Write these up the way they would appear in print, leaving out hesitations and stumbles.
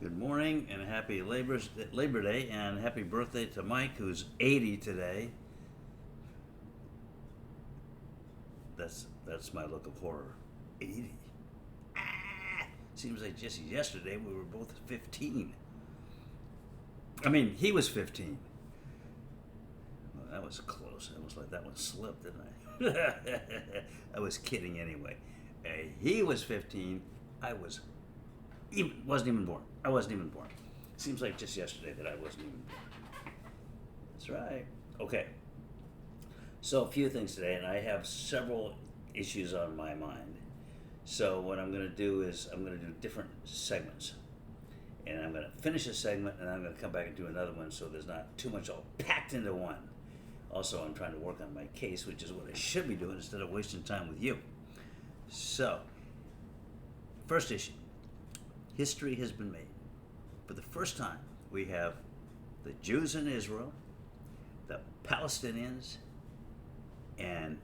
Good morning and happy Labor Day and happy birthday to Mike, who's 80 today. That's my look of horror. 80. Seems like just yesterday we were both 15. I mean, he was 15. Well, that was close. It was like that one slipped, didn't I? I was kidding anyway. He was 15. I wasn't even born. I wasn't even born. Seems like just yesterday that I wasn't even born. That's right. Okay. So a few things today, and I have several issues on my mind. So what I'm going to do is I'm going to do different segments, and I'm going to finish a segment, and I'm going to come back and do another one, so there's not too much all packed into one. Also, I'm trying to work on my case, which is what I should be doing instead of wasting time with you. So, first issue. History has been made. For the first time, we have the Jews in Israel, the Palestinians, and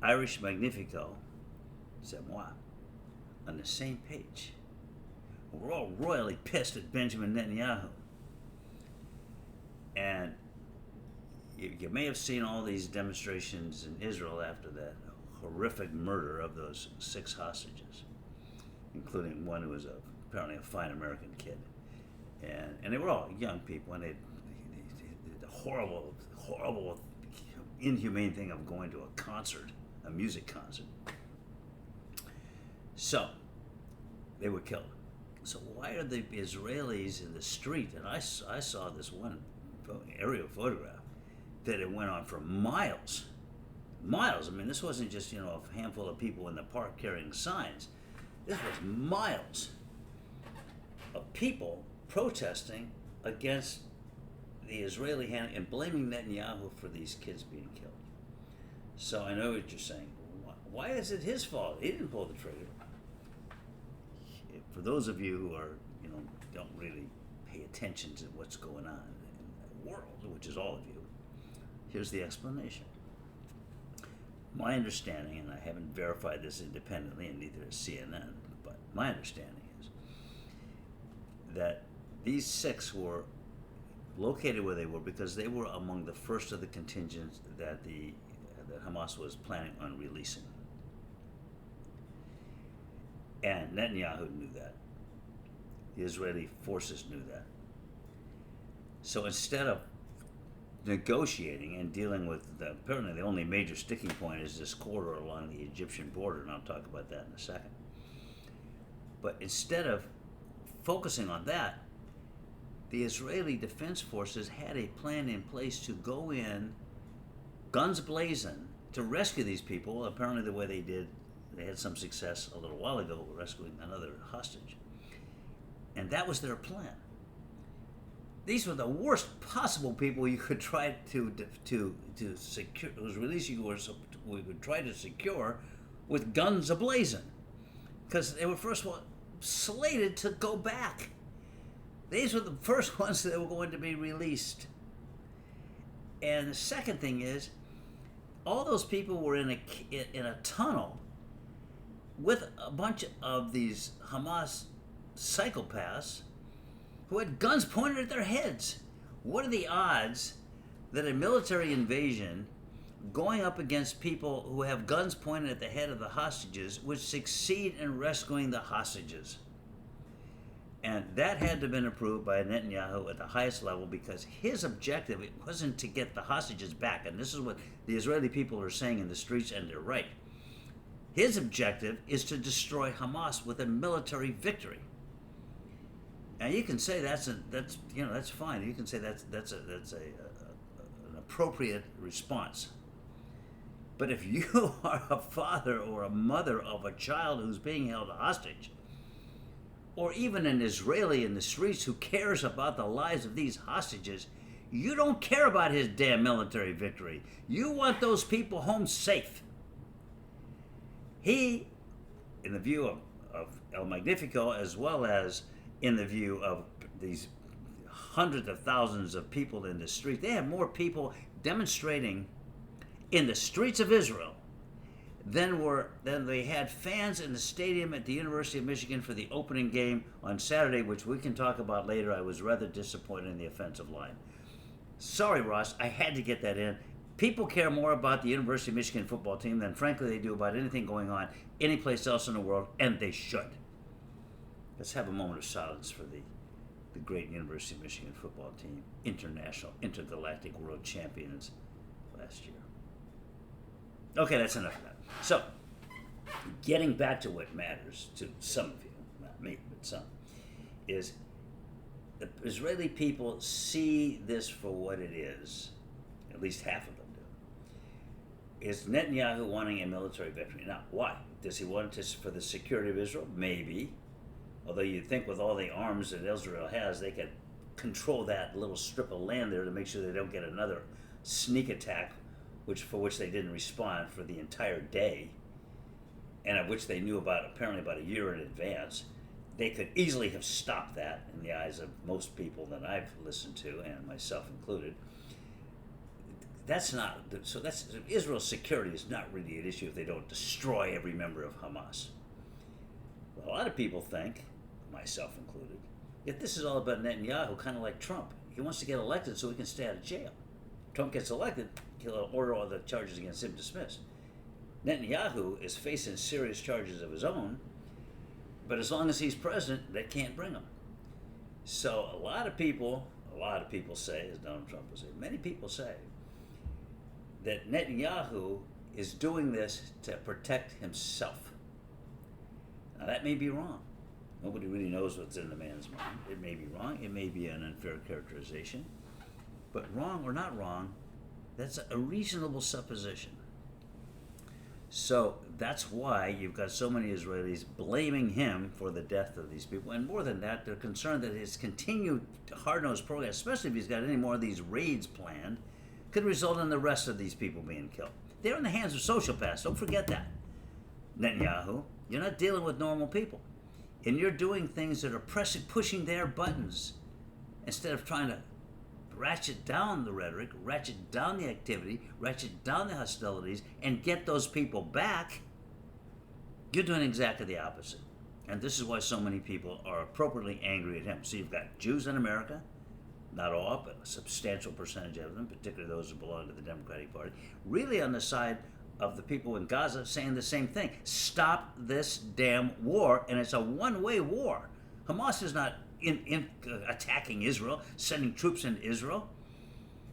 Irish Magnifico, c'est moi, on the same page. We're all royally pissed at Benjamin Netanyahu. And you may have seen all these demonstrations in Israel after that horrific murder of those 6 hostages, including one who was apparently a fine American kid. And they were all young people, and they did the horrible, inhumane thing of going to a concert, a music concert. So, they were killed. So why are the Israelis in the street? And I saw this one aerial photograph that it went on for miles. Miles. I mean, this wasn't just, a handful of people in the park carrying signs. This was miles of people protesting against the Israeli hand and blaming Netanyahu for these kids being killed. So I know what you're saying. Why is it his fault? He didn't pull the trigger. For those of you who are, don't really pay attention to what's going on in the world, which is all of you, here's the explanation. My understanding, and I haven't verified this independently, and neither has CNN, but my understanding is that these 6 were located where they were because they were among the first of the contingents that Hamas was planning on releasing. And Netanyahu knew that. The Israeli forces knew that. So instead of negotiating and dealing with apparently the only major sticking point is this corridor along the Egyptian border, and I'll talk about that in a second. But instead of focusing on that, the Israeli Defense Forces had a plan in place to go in, guns blazing, to rescue these people. Apparently the way they did, they had some success a little while ago rescuing another hostage. And that was their plan. These were the worst possible people you could try to secure, whose release we would try to secure with guns ablazing. Because they were first of all slated to go back. These were the first ones that were going to be released. And the second thing is, all those people were in a tunnel with a bunch of these Hamas psychopaths who had guns pointed at their heads. What are the odds that a military invasion going up against people who have guns pointed at the head of the hostages would succeed in rescuing the hostages? And that had to have been approved by Netanyahu at the highest level, because his objective, it wasn't to get the hostages back. And this is what the Israeli people are saying in the streets, and they're right. His objective is to destroy Hamas with a military victory. Now you can say that's fine. You can say that's an appropriate response. But if you are a father or a mother of a child who's being held hostage, or even an Israeli in the streets who cares about the lives of these hostages, you don't care about his damn military victory. You want those people home safe. He, in the view of El Magnifico, as well as in the view of these hundreds of thousands of people in the street, they have more people demonstrating in the streets of Israel Then they had fans in the stadium at the University of Michigan for the opening game on Saturday, which we can talk about later. I was rather disappointed in the offensive line. Sorry, Ross, I had to get that in. People care more about the University of Michigan football team than, frankly, they do about anything going on anyplace else in the world, and they should. Let's have a moment of silence for the great University of Michigan football team, international, intergalactic world champions last year. Okay, that's enough of that. So, getting back to what matters to some of you, not me, but some, is the Israeli people see this for what it is, at least half of them do. Is Netanyahu wanting a military victory? Now, why? Does he want it for the security of Israel? Maybe. Although you'd think with all the arms that Israel has, they could control that little strip of land there to make sure they don't get another sneak attack, for which they didn't respond for the entire day, and of which they knew apparently about a year in advance. They could easily have stopped that in the eyes of most people that I've listened to, and myself included. That's Israel's security is not really an issue if they don't destroy every member of Hamas. A lot of people think, myself included, that this is all about Netanyahu, kind of like Trump. He wants to get elected so he can stay out of jail. Trump gets elected, he'll order all the charges against him dismissed. Netanyahu is facing serious charges of his own, but as long as he's president, they can't bring him. So a lot of people say, as Donald Trump will say, many people say, that Netanyahu is doing this to protect himself. Now that may be wrong. Nobody really knows what's in the man's mind. It may be wrong. It may be an unfair characterization. But wrong or not wrong, that's a reasonable supposition. So that's why you've got so many Israelis blaming him for the death of these people. And more than that, they're concerned that his continued hard-nosed program, especially if he's got any more of these raids planned, could result in the rest of these people being killed. They're in the hands of sociopaths. Don't forget that. Netanyahu, you're not dealing with normal people. And you're doing things that are pushing their buttons instead of trying to ratchet down the rhetoric, ratchet down the activity, ratchet down the hostilities, and get those people back. You're doing exactly the opposite. And this is why so many people are appropriately angry at him. So you've got Jews in America, not all, but a substantial percentage of them, particularly those who belong to the Democratic Party, really on the side of the people in Gaza saying the same thing. Stop this damn war, and it's a one-way war. Hamas is not attacking Israel, sending troops into Israel.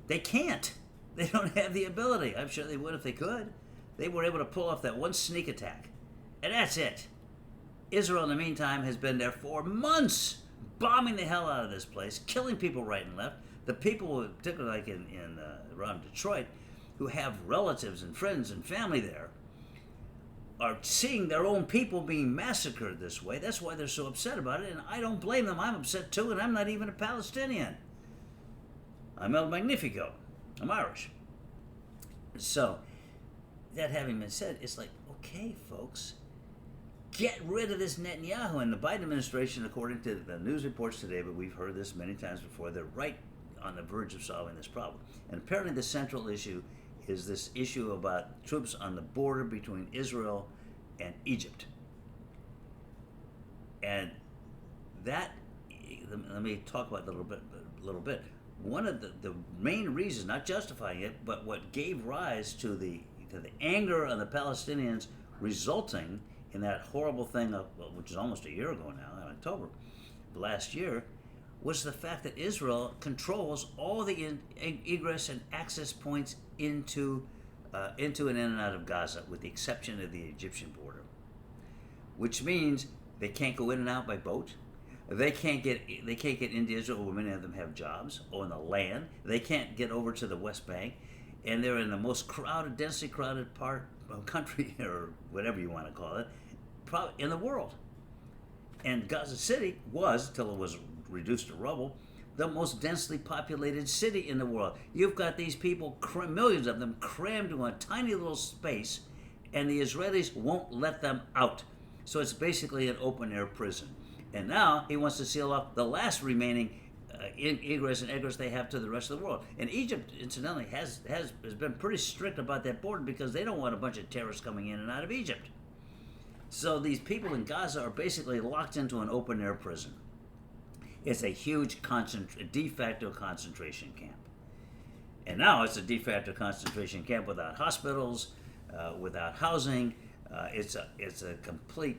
They can't. They don't have the ability. I'm sure they would if they could. They were able to pull off that one sneak attack, and that's it. Israel, in the meantime, has been there for months, bombing the hell out of this place, killing people right and left. The people, particularly like around Detroit, who have relatives and friends and family there, are seeing their own people being massacred this way. That's why they're so upset about it, and I don't blame them. I'm upset too, and I'm not even a Palestinian. I'm El Magnifico. I'm Irish. So, that having been said, it's like, okay, folks, get rid of this Netanyahu. And the Biden administration, according to the news reports today, but we've heard this many times before, they're right on the verge of solving this problem. And apparently the central issue is this issue about troops on the border between Israel and Egypt. And that, let me talk about that a little bit. One of the main reasons, not justifying it, but what gave rise to the anger of the Palestinians resulting in that horrible thing, which is almost a year ago now, in October of last year, was the fact that Israel controls all the egress and access points into and in and out of Gaza, with the exception of the Egyptian border, which means they can't go in and out by boat. They can't get into Israel, where many of them have jobs, or in the land. They can't get over to the West Bank, and they're in the most densely crowded part of country, or whatever you want to call it, in the world. And Gaza City was, till it was reduced to rubble, the most densely populated city in the world. You've got these people, millions of them, crammed into a tiny little space, and the Israelis won't let them out. So it's basically an open-air prison. And now he wants to seal off the last remaining ingress and egress they have to the rest of the world. And Egypt, incidentally, has been pretty strict about that border because they don't want a bunch of terrorists coming in and out of Egypt. So these people in Gaza are basically locked into an open air prison. It's a huge de facto concentration camp. And now it's a de facto concentration camp without hospitals, without housing. It's a complete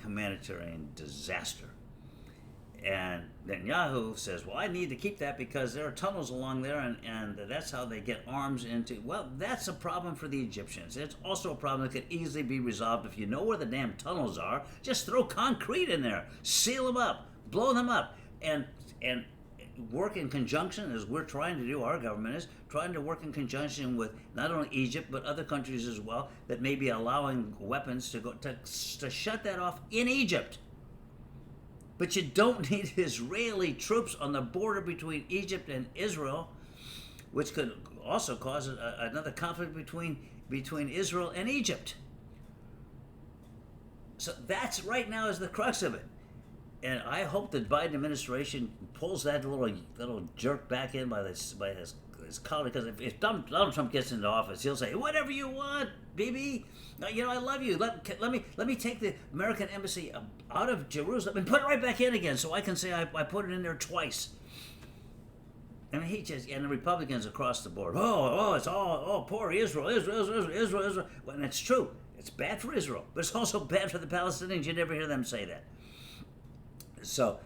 humanitarian disaster. And Netanyahu says, well, I need to keep that because there are tunnels along there, and that's how they get arms into. Well, that's a problem for the Egyptians. It's also a problem that could easily be resolved if you know where the damn tunnels are. Just throw concrete in there, seal them up, blow them up, and work in conjunction, as we're trying to do. Our government is trying to work in conjunction with not only Egypt but other countries as well that may be allowing weapons to go to shut that off in Egypt. But you don't need Israeli troops on the border between Egypt and Israel, which could also cause another conflict between Israel and Egypt. So that's right now is the crux of it. And I hope the Biden administration pulls that little jerk back in by his collar, because if Donald Trump gets into office, he'll say, whatever you want, Bibi. I love you. Let me take the American embassy out of Jerusalem and put it right back in again, so I can say I put it in there twice. And and the Republicans across the board. It's all poor Israel. And it's true. It's bad for Israel, but it's also bad for the Palestinians. You never hear them say that. So,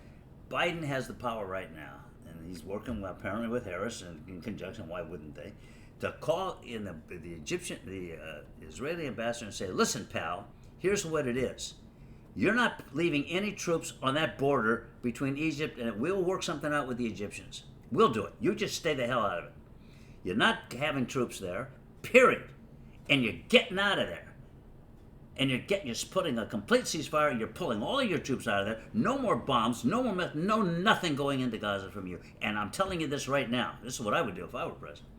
Biden has the power right now, and he's working apparently with Harris and in conjunction. Why wouldn't they? To call in the Israeli ambassador and say, listen, pal, here's what it is. You're not leaving any troops on that border between Egypt, and we'll work something out with the Egyptians. We'll do it. You just stay the hell out of it. You're not having troops there, period. And you're getting out of there. And you're putting a complete ceasefire. You're pulling all of your troops out of there. No more bombs. No more nothing going into Gaza from you. And I'm telling you this right now. This is what I would do if I were president.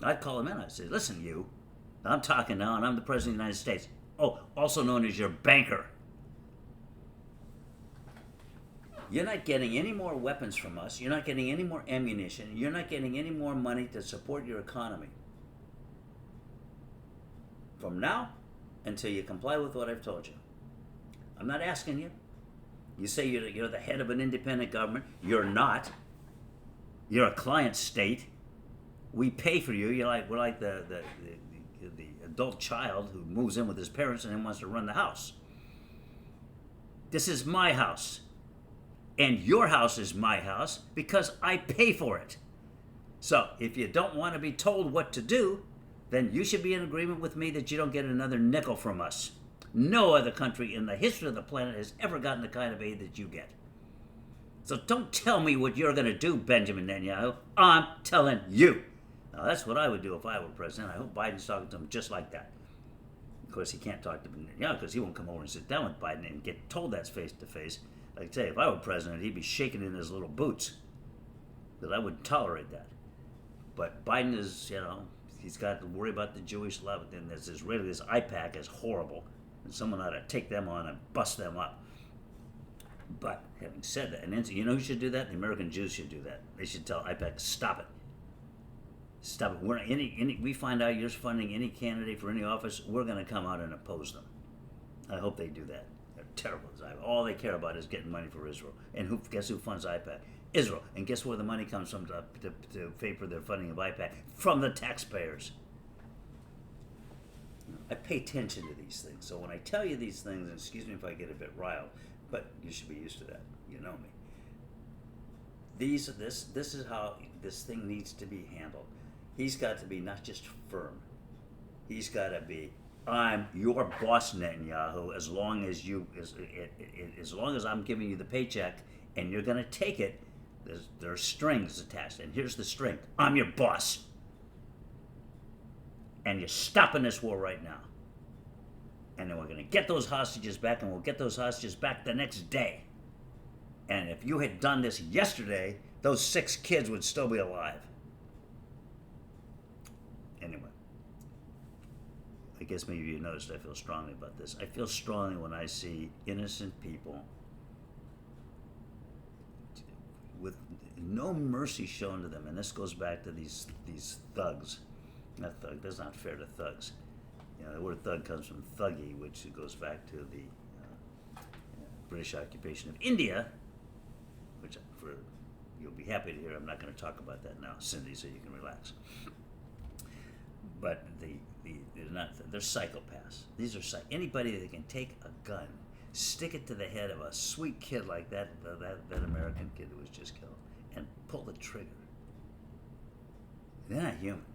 I'd call him in. I'd say, listen, you. I'm talking now, and I'm the president of the United States. Oh, also known as your banker. You're not getting any more weapons from us. You're not getting any more ammunition. You're not getting any more money to support your economy. From now until you comply with what I've told you. I'm not asking you. You say you're the head of an independent government. You're not. You're a client state. We pay for you. We're like the adult child who moves in with his parents and then wants to run the house. This is my house. And your house is my house because I pay for it. So if you don't want to be told what to do, then you should be in agreement with me that you don't get another nickel from us. No other country in the history of the planet has ever gotten the kind of aid that you get. So don't tell me what you're going to do, Benjamin Netanyahu. I'm telling you. Now, that's what I would do if I were president. I hope Biden's talking to him just like that. Of course, he can't talk to Netanyahu because he won't come over and sit down with Biden and get told that's face to face. Like I tell you, if I were president, he'd be shaking in his little boots. Because I wouldn't tolerate that. But Biden is, he's got to worry about the Jewish love. And this IPAC is horrible. And someone ought to take them on and bust them up. But having said that, and you know who should do that? The American Jews should do that. They should tell IPAC, stop it. Stop it. We find out you're funding any candidate for any office, we're going to come out and oppose them. I hope they do that. They're terrible. All they care about is getting money for Israel. And guess who funds IPAC? Israel. And guess where the money comes from to pay for their funding of IPAC? From the taxpayers. I pay attention to these things. So when I tell you these things, and excuse me if I get a bit riled, but you should be used to that. You know me. This is how this thing needs to be handled. He's got to be not just firm. He's got to be, I'm your boss, Netanyahu, as long as I'm giving you the paycheck and you're going to take it, there are strings attached. And here's the string. I'm your boss. And you're stopping this war right now. And then we're going to get those hostages back, and we'll get those hostages back the next day. And if you had done this yesterday, those 6 kids would still be alive. Anyway, I guess maybe you noticed I feel strongly about this. I feel strongly when I see innocent people with no mercy shown to them. And this goes back to these thugs. Not thug. That's not fair to thugs. You know, the word thug comes from thuggy, which goes back to the British occupation of India, which you'll be happy to hear. I'm not going to talk about that now, Cindy, so you can relax. But they're psychopaths. These are anybody that can take a gun, stick it to the head of a sweet kid like that American kid who was just killed, and pull the trigger. They're not human.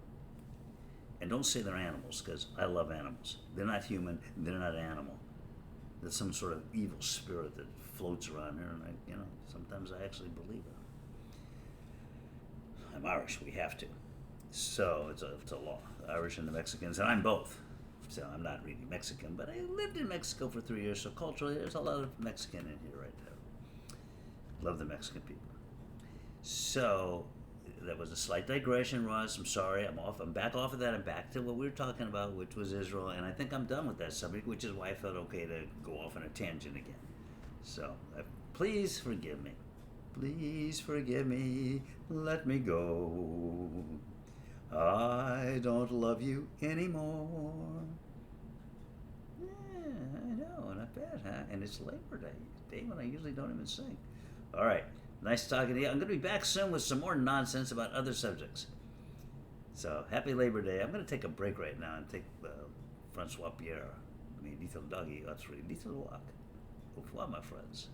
And don't say they're animals, because I love animals. They're not human. They're not animal. There's some sort of evil spirit that floats around here, and sometimes I actually believe it. I'm Irish. We have to. So it's a law. The Irish and the Mexicans, and I'm both. So I'm not really Mexican, but I lived in Mexico for 3 years, so culturally there's a lot of Mexican in here right there. Love the Mexican people. So that was a slight digression, Ross. I'm sorry. I'm back off of that. I'm back to what we were talking about, which was Israel, and I think I'm done with that subject, which is why I felt okay to go off on a tangent again. So please forgive me. Please forgive me. Let me go. I don't love you anymore. Yeah, I know, not bad, huh? And it's Labor Day when I usually don't even sing. All right, nice talking to you. I'm going to be back soon with some more nonsense about other subjects. So, happy Labor Day. I'm going to take a break right now and take Francois Pierre, little doggy, that's really little walk. Au revoir, my friends.